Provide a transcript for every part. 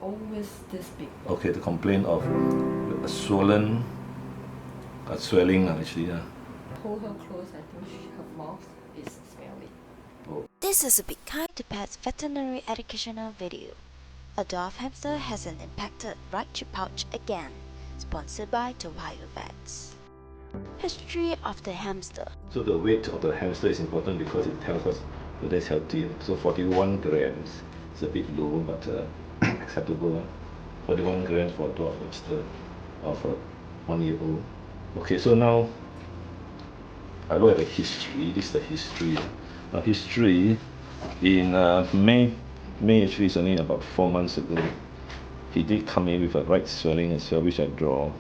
always this big. Okay, the complaint of a swollen, swelling actually. Hold her close, I think her mouth is smelly. This is a Big Kind to Pets veterinary educational video. A dwarf hamster has an impacted right cheek pouch again. Sponsored by Tohio Vets. History of the hamster. So the weight of the hamster is important because it tells us whether it's healthy. So 41 grams is a bit low, but acceptable. 41 grams for a dwarf hamster of a 1 year old. Okay, so now I look at the history. This is the history. History in May actually is only about 4 months ago. He did come in with a right swelling as well, which I draw,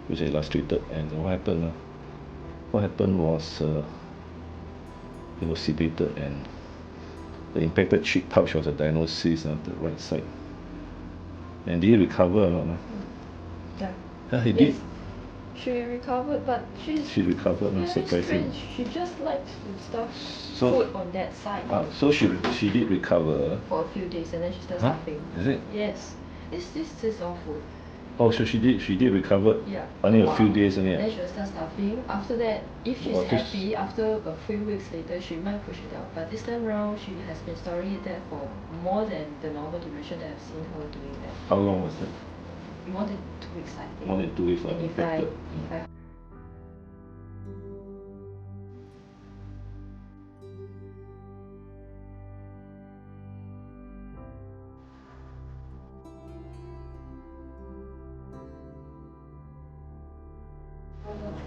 which I illustrated. And what happened? What happened was he was sedated, and the impacted cheek pouch was a diagnosis on the right side. And did he recover or not? Yeah. He yes. did. She recovered, but She recovered, not surprising. She just likes to stuff food on that side. So she did recover. For a few days and then she starts stuffing. Is it? Yes. This is all food. Oh, so she did recover. Yeah. Only a few days only. Then she will start stuffing. After that, if she's happy, after a few weeks later, she might push it out. But this time round, she has been storing it there for more than the normal duration that I've seen her doing that. How long was that? More than 2 weeks, I think. More than 2 weeks. And if I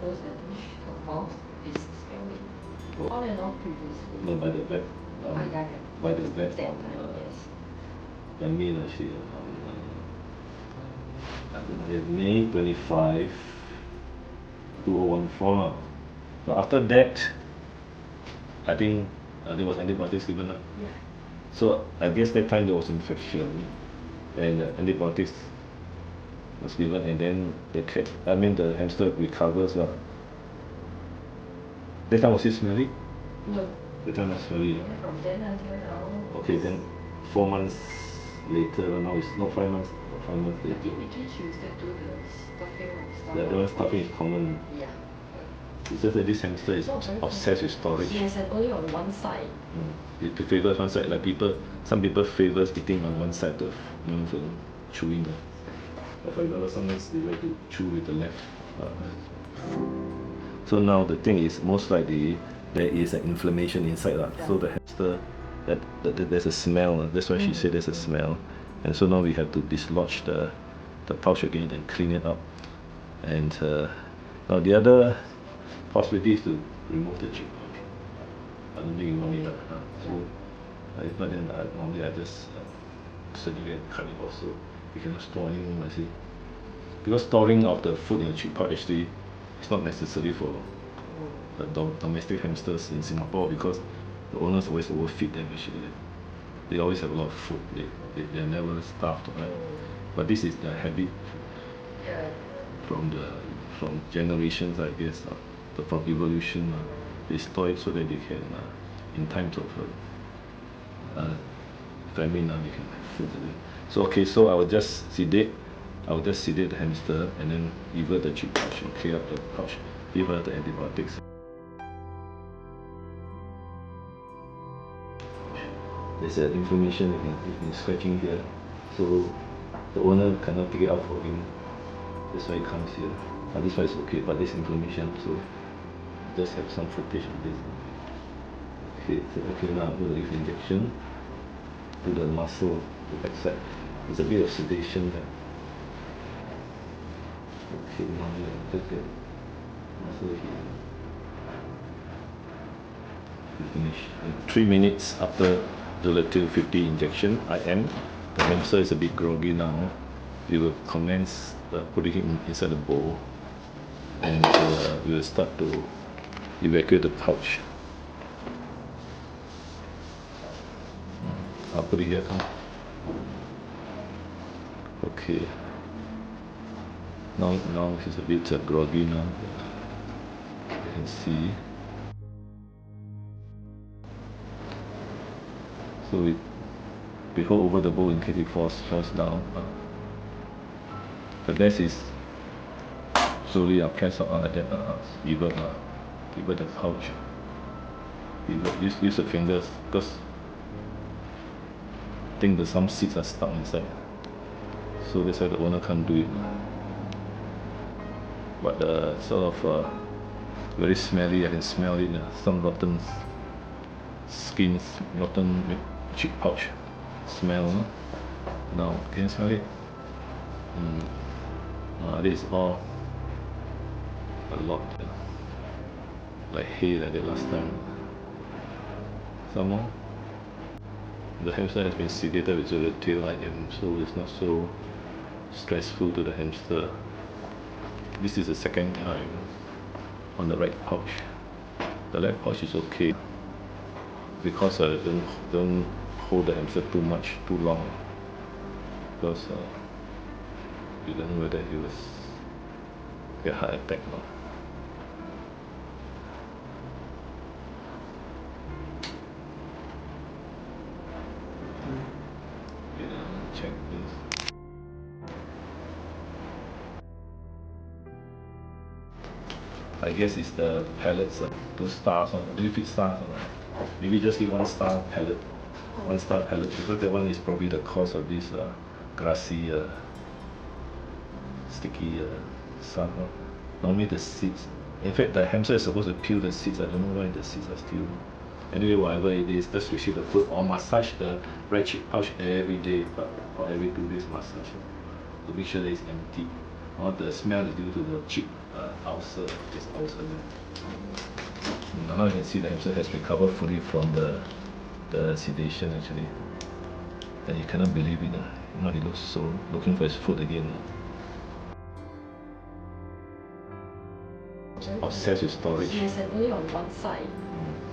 close, I think her mouth is smelly. On and off previously. No, by the vet. By the vet. That time, yes. I mean, actually, May 25, 2014. But after that, I think there was antibiotics given. Yeah. So I guess that time there was infection, and antibiotics was given, and then the hamster recovers. That time was it smelly? No. That time was smelly. Yeah, from then until now. Okay, then 4 months later, now it's not 5 months, 5 months I later. think between she will start to do the stuffing of stuff. The one stuffing is common. Yeah. It's just that this hamster is obsessed with storage. Yes, and only on one side. It favors one side, like some people favors eating on one side of chewing. But for example, sometimes they like to chew with the left foot. So now the thing is, most likely there is an inflammation inside. So the hamster, there's a smell. That's why she said there's a smell. And so now we have to dislodge the pouch again and clean it up. And now the other possibility is to remove the cheek pouch. I don't think you want it. So if not, then normally I just surgery and cut it off so you cannot store anymore. Because storing of the food in the cheek pouch actually is not necessary for the domestic hamsters in Singapore, because the owners always overfeed them actually. They always have a lot of food. They're never starved, right? But this is the habit from generations, I guess, from evolution. They store it so that they can, in times of famine, they can have food. So I will just sedate the hamster and then give her the cheek pouch and clear up the pouch, give her the antibiotics. There's an inflammation in scratching here, so the owner cannot take it out for him. That's why it comes here. This one is okay, but there's inflammation, so just have some footage of this. Okay, now I'm going to give injection to the muscle, the backside. There's a bit of sedation there. Okay, now I'm just get muscle here. We finish. 3 minutes after the Relative 50 injection, the hamster is a bit groggy now. We will commence putting him inside the bowl, and we will start to evacuate the pouch. I'll put it here. Okay. Now he's a bit groggy now. You can see. So we hold over the bowl in case it falls down. The best is slowly press out like that, even the pouch. Use the fingers because I think there's some seeds are stuck inside. So that's why the owner can't do it. But sort of very smelly, I can smell it. Some rotten skins, rotten cheek pouch smell. Now, can you smell it? This is all a lot, like hay like that last time. Some more, the hamster has been sedated with the tail item, so it's not so stressful to the hamster. This is the second time on the right pouch. The left pouch is okay because I don't hold the hamster too long, because you don't know whether he was get heart attack or not. Check this. I guess it's the pellets, those stars on. Do you feed stars or not? Maybe just give one star pellet, because that one is probably the cause of this grassy, sticky stuff. Normally the seeds. In fact, the hamster is supposed to peel the seeds. I don't know why the seeds are still. Anyway, whatever it is, just receive the food or massage the right cheek pouch every day, or every 2 days massage to make sure that it's empty. Or the smell is due to the cheek ulcer. This ulcer there. Now you can see the hamster has recovered fully from the sedation actually. And you cannot believe it. Now he looks so looking for his food again. Obsessed with storage. Yes, and only on one side.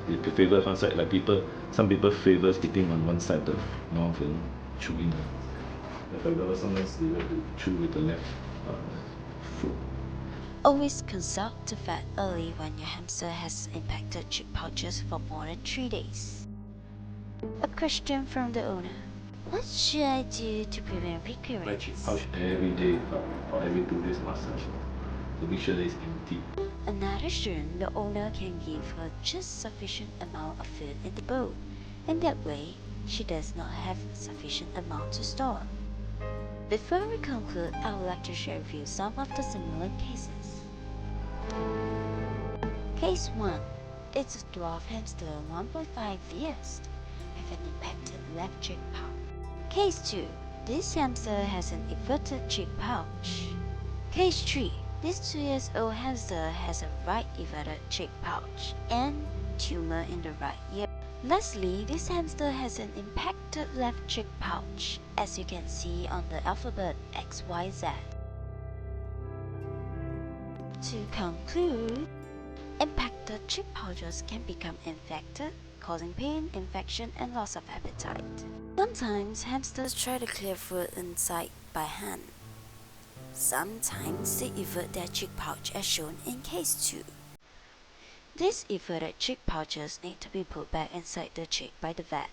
It favors one side, like some people favors eating on one side of mouth and chewing. For example, sometimes they like to chew with the left foot. Always consult the vet early when your hamster has impacted cheek pouches for more than 3 days. A question from the owner. What should I do to prevent recurrence? Right cheek pouch every day or every 2 days massage to make sure that it's empty. Another student, the owner can give her just sufficient amount of food in the bowl, and that way she does not have sufficient amount to store. Before we conclude, I would like to share with you some of the similar cases. Case 1. It's a dwarf hamster 1.5 years with an impacted left cheek pouch. Case 2. This hamster has an everted cheek pouch. Case 3. This 2-year-old hamster has a right everted cheek pouch and tumor in the right ear. Lastly, this hamster has an impacted left cheek pouch, as you can see on the alphabet XYZ. To conclude, impacted cheek pouches can become infected, causing pain, infection, and loss of appetite. Sometimes hamsters try to clear food inside by hand. Sometimes they evert their cheek pouch as shown in case 2. These everted cheek pouches need to be put back inside the cheek by the vet.